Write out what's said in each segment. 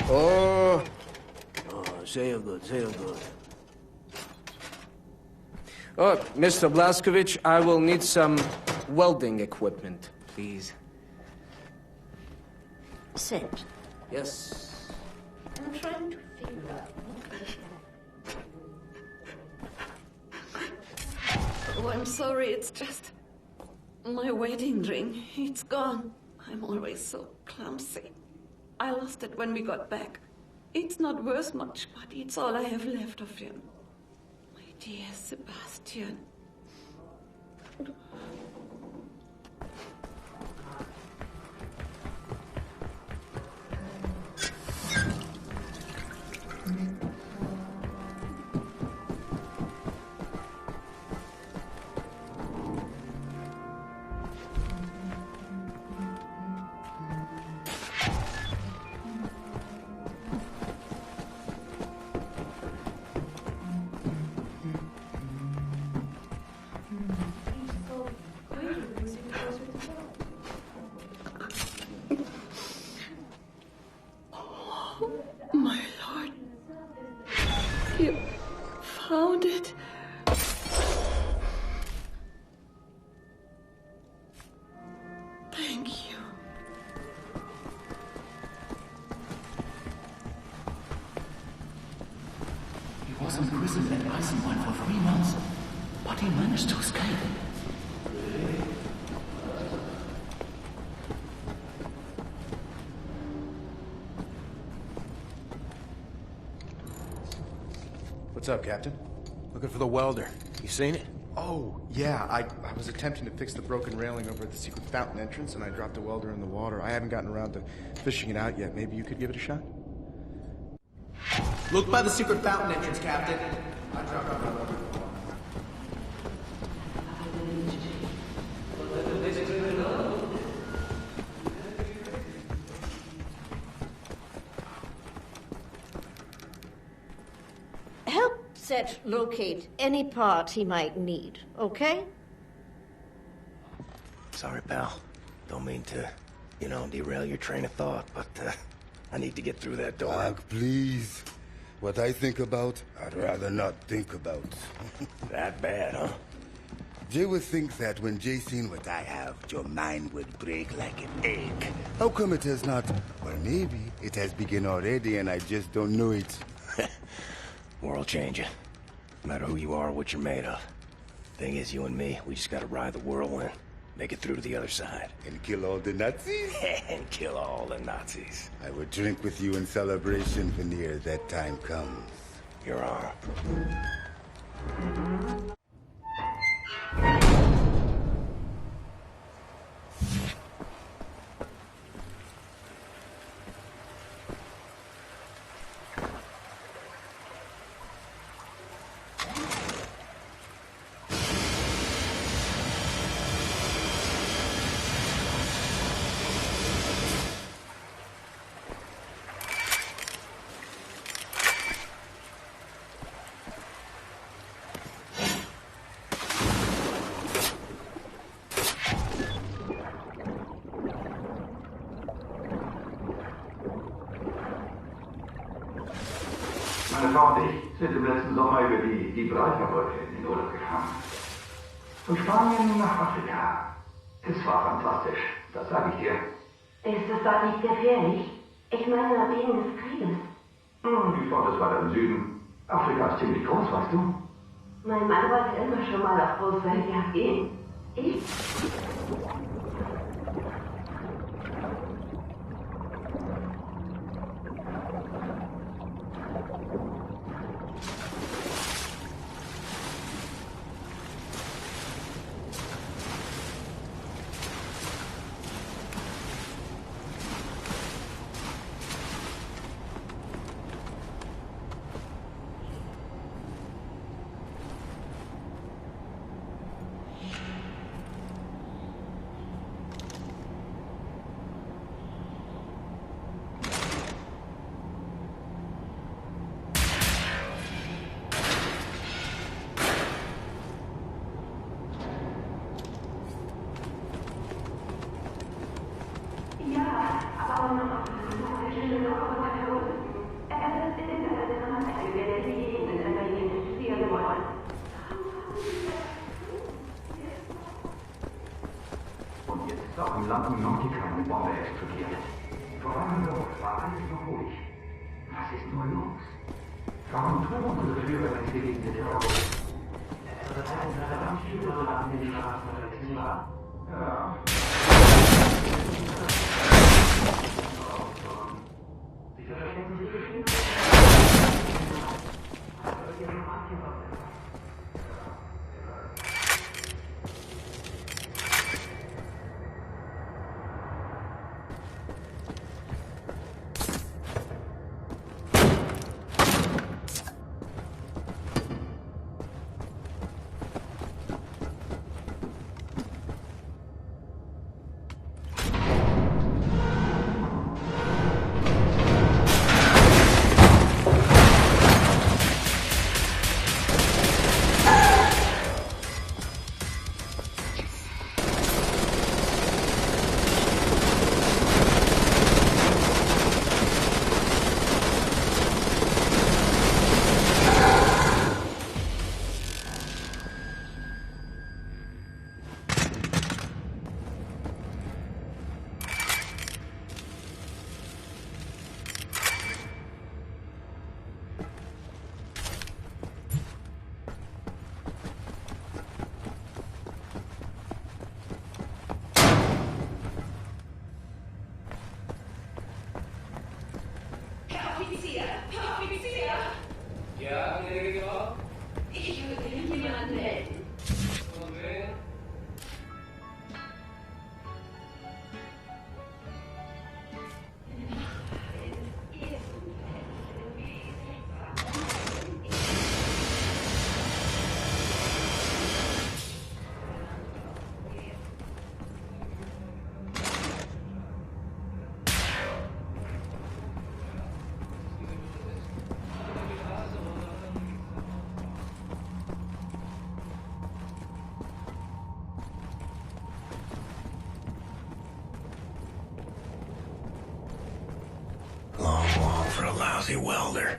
Oh, sehr gut, sehr gut. Oh, Mr. Blаскович, I will need some welding equipment, please. Sit. Yes. I'm trying to figure out. Oh, I'm sorry, it's just my wedding ring. It's gone. I'm always so clumsy. I lost it when we got back. It's not worth much, but it's all I have left of him. My dear Sebastian. My lord, you found it. Thank you. He was imprisoned at Eisenbahn for 3 months, but he managed to escape. What's up, Captain? Looking for the welder. You seen it? Oh, yeah. I was attempting to fix the broken railing over at the secret fountain entrance, and I dropped a welder in the water. I haven't gotten around to fishing it out yet. Maybe you could give it a shot? Look by the secret fountain entrance, Captain. I dropped a welder. Set locate any part he might need, okay? Sorry, pal. Don't mean to, derail your train of thought, but I need to get through that door. Doc, please. What I think about, I'd rather not think about. That bad, huh? Jay would think that when Jay seen what I have, your mind would break like an egg. How come it has not? Or maybe it has begun already and I just don't know it. World changing. No matter who you are or what you're made of. Thing is, you and me, we just gotta ride the whirlwind. Make it through to the other side. And kill all the Nazis? And kill all the Nazis. I would drink with you in celebration when near that time comes. Your arm. Meine Frau und ich sind im letzten Sommer über die Breiterbrücke in den Urlaub gefahren. Von Spanien nach Afrika. Es war fantastisch, das sage ich dir. Ist es da nicht gefährlich? Ich meine, wegen des Krieges. Die Front ist weiter im Süden. Afrika ist ziemlich groß, weißt du? Mein Mann wollte immer schon mal auf Großfeldjagd gehen. Ich? vom Land Nautica eine Bombe explodiert. Vor einer Woche war alles noch ruhig. Was ist nur los? Warum tun unsere Führer, wenn sie gegen den Terroristen? Das heißt, verdammt viele Soldaten in die Straßen verletzen, wahr? Ja. Sie verstecken sich bestimmt. Welder.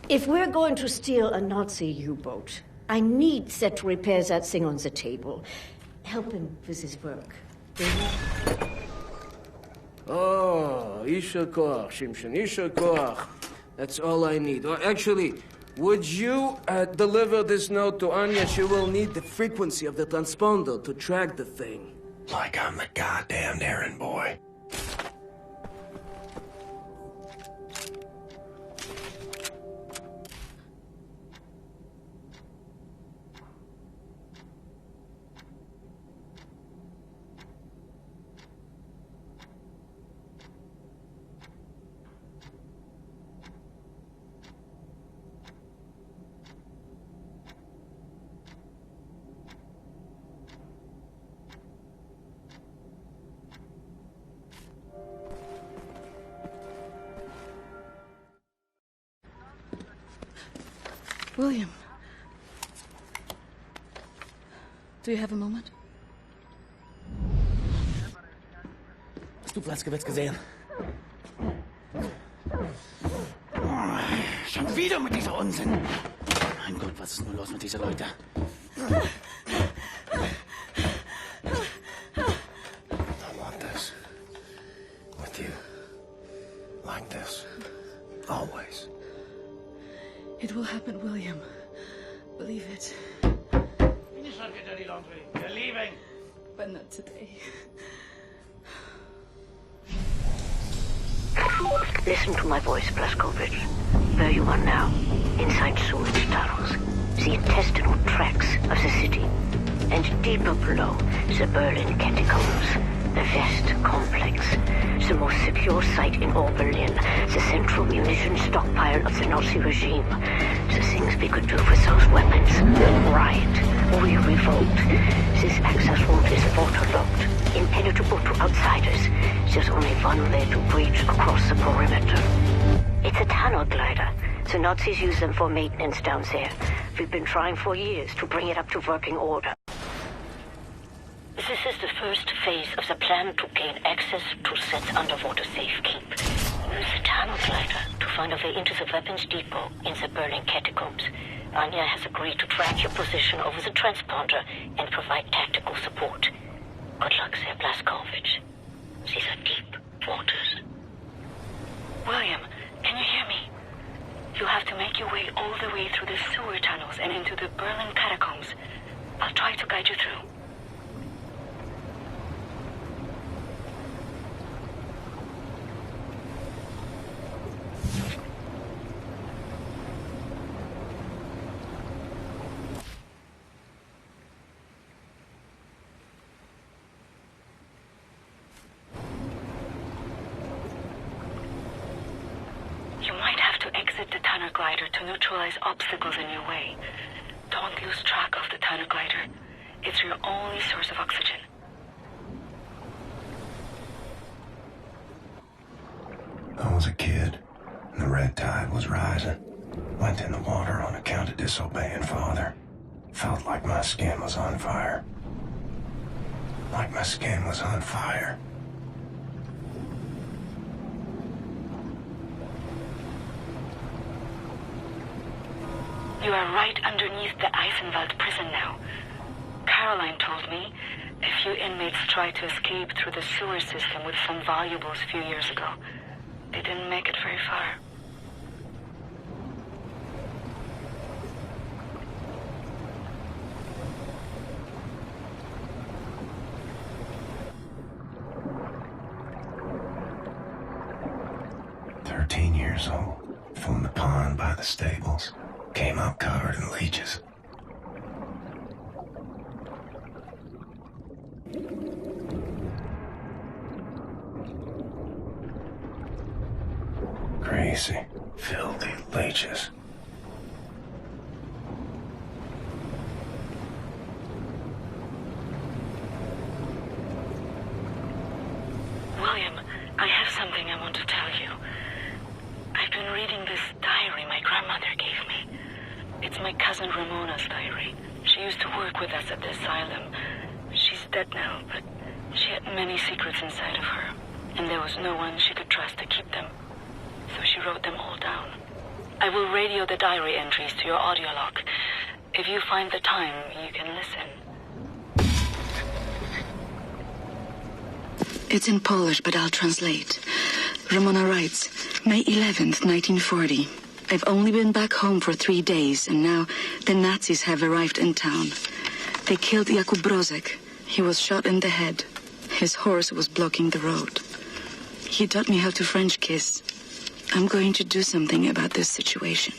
If we're going to steal a Nazi U-boat, I need Set to repair that thing on the table. Help him with his work. Oh, Isha Koch, Shimshon, Isha Koch. That's all I need. Or actually, would you deliver this note to Anya? She will need the frequency of the transponder to track the thing. Like I'm the goddamn errand boy. William, do you have a moment? Hast du Blасkovich gesehen? Schon wieder mit dieser Unsinn. Mein Gott, was ist nur los mit diesen Leuten? I want this. With you. Like this. Always. It will happen, William. Believe it. Finish up your dirty laundry. We're leaving. But not today. Listen to my voice, Blасkovich. Where you are now, inside sewage tunnels, the intestinal tracts of the city, and deeper below, the Berlin catacombs, the West complex, the most secure site in all Berlin, the central munition stockpile of the Nazi regime, the things we could do with those weapons. Riot. We revolt. This access route is waterlogged, impenetrable to outsiders. There's only one way to breach across the perimeter. It's a tunnel glider. The Nazis use them for maintenance down there. We've been trying for years to bring it up to working order. This is the first phase of the plan to gain access to Set's underwater safekeep. Use the tunnel glider to find a way into the weapons depot in the Berlin catacombs. Anya has agreed to track your position over the transponder and provide tactical support. Good luck, Sir Blаскович. These are deep waters. William, can you hear me? You have to make your way all the way through the sewer tunnels and into the Berlin catacombs. I'll try to guide you through. To neutralize obstacles in your way. Don't lose track of the tunnel glider. It's your only source of oxygen. I was a kid, and the red tide was rising. Went in the water on account of disobeying Father. Felt like my skin was on fire. Like my skin was on fire. You are right underneath the Eisenwald prison now. Caroline told me a few inmates tried to escape through the sewer system with some valuables a few years ago. They didn't make it very far. Years old, from the pond by the stables, came up covered in leeches. Crazy, filthy leeches. William, I have something I want to tell you. I've been reading this diary my grandmother gave me. It's my cousin Ramona's diary. She used to work with us at the asylum. She's dead now, but she had many secrets inside of her, and there was no one she could trust to keep them. So she wrote them all down. I will radio the diary entries to your audio log. If you find the time, you can listen. It's in Polish, but I'll translate. Ramona writes, May 11th, 1940. I've only been back home for 3 days, and now the Nazis have arrived in town. They killed Jakub Brozek. He was shot in the head. His horse was blocking the road. He taught me how to French kiss. I'm going to do something about this situation.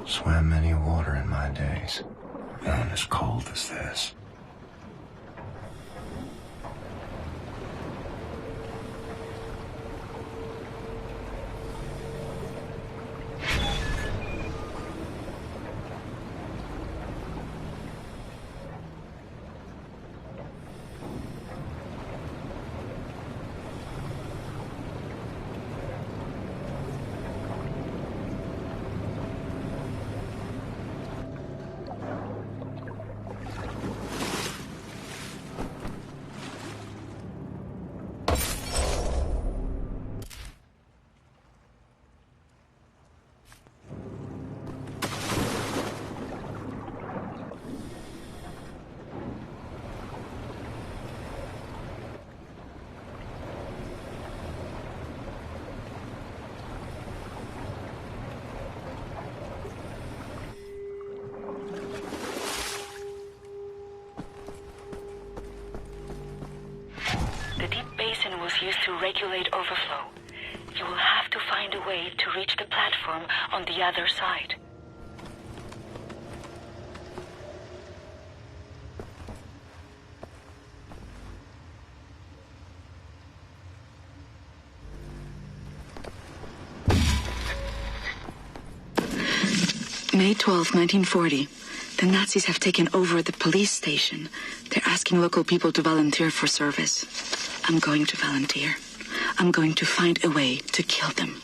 Swam many a water in my days, none as cold as this. used to regulate overflow. You will have to find a way to reach the platform on the other side. May 12, 1940. The Nazis have taken over the police station. They're asking local people to volunteer for service. I'm going to volunteer. I'm going to find a way to kill them.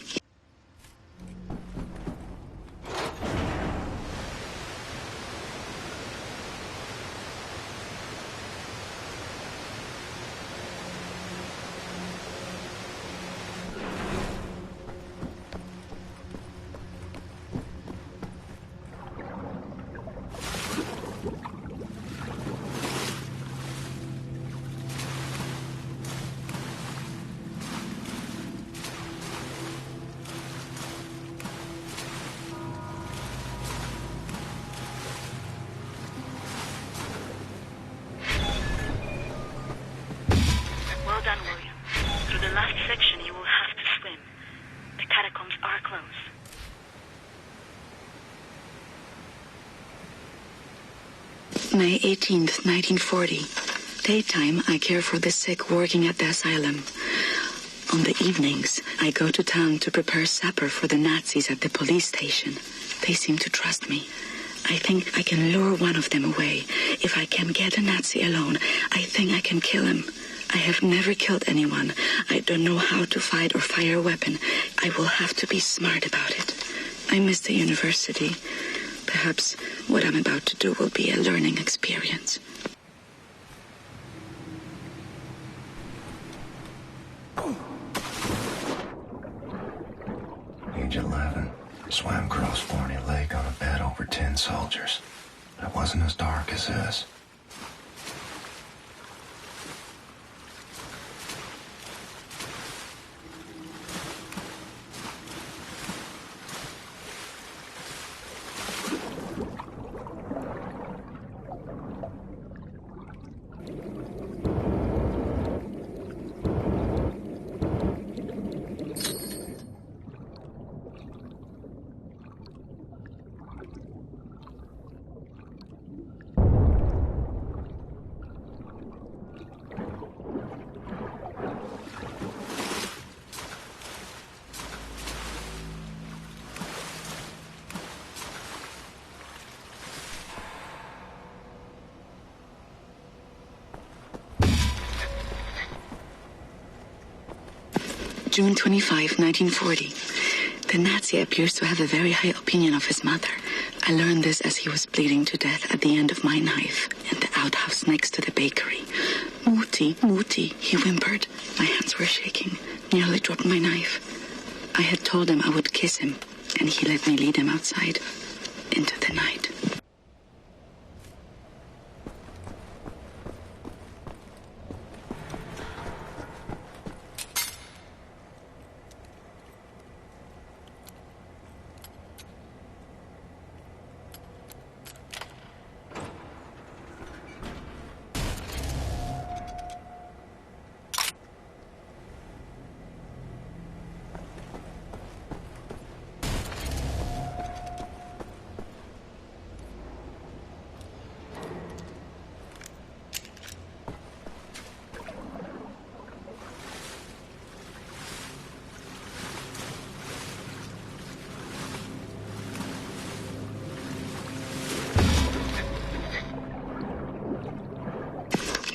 May 18th, 1940. Daytime, I care for the sick working at the asylum. On the evenings, I go to town to prepare supper for the Nazis at the police station. They seem to trust me. I think I can lure one of them away. If I can get a Nazi alone, I think I can kill him. I have never killed anyone. I don't know how to fight or fire a weapon. I will have to be smart about it. I miss the university. Perhaps what I'm about to do will be a learning experience. Age 11. Swam across Forney Lake on a bed over 10 soldiers. But it wasn't as dark as this. June 25, 1940. The Nazi appears to have a very high opinion of his mother. I learned this as he was bleeding to death at the end of my knife in the outhouse next to the bakery. Mutti, Mutti, he whimpered. My hands were shaking, nearly dropped my knife. I had told him I would kiss him, and he let me lead him outside into the night.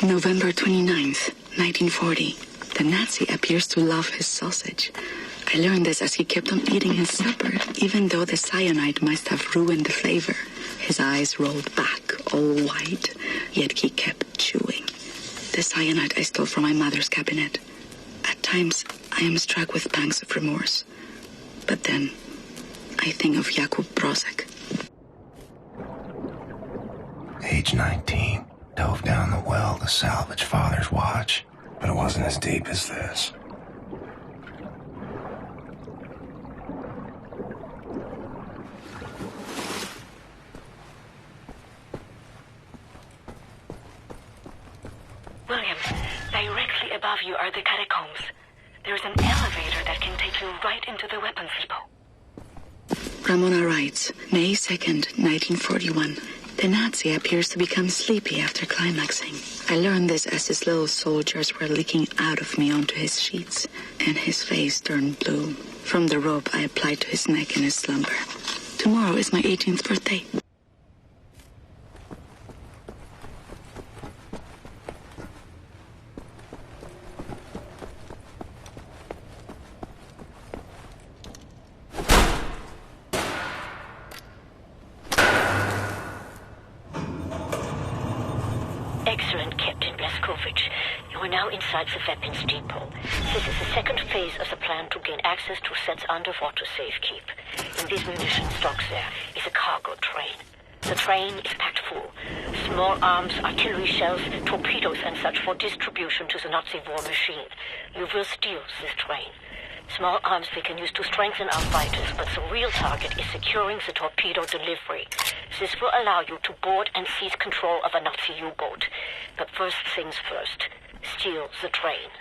November 29th, 1940. The Nazi appears to love his sausage. I learned this as he kept on eating his supper, even though the cyanide must have ruined the flavor. His eyes rolled back, all white, yet he kept chewing. The cyanide I stole from my mother's cabinet. At times, I am struck with pangs of remorse. But then, I think of Jakub Brozek. Age 19. Dove down the well to salvage Father's watch, but it wasn't as deep as this. Williams, directly above you are the catacombs. There's an elevator that can take you right into the weapons depot. Ramona writes, May 2nd, 1941. The Nazi appears to become sleepy after climaxing. I learned this as his little soldiers were leaking out of me onto his sheets, and his face turned blue. From the rope I applied to his neck in his slumber. Tomorrow is my 18th birthday. Excellent, Captain Blасkovich. You are now inside the weapons depot. This is the second phase of the plan to gain access to Set's underwater safekeep. In this munition stocks there is a cargo train. The train is packed full. Small arms, artillery shells, torpedoes and such for distribution to the Nazi war machine. You will steal this train. Small arms we can use to strengthen our fighters, but the real target is securing the torpedo delivery. This will allow you to board and seize control of a Nazi U-boat. But first things first, steal the train.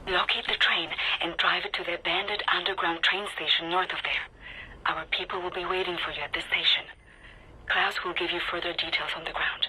Locate the train and drive it to the abandoned underground train station north of there. Our people will be waiting for you at the station. Klaus will give you further details on the ground.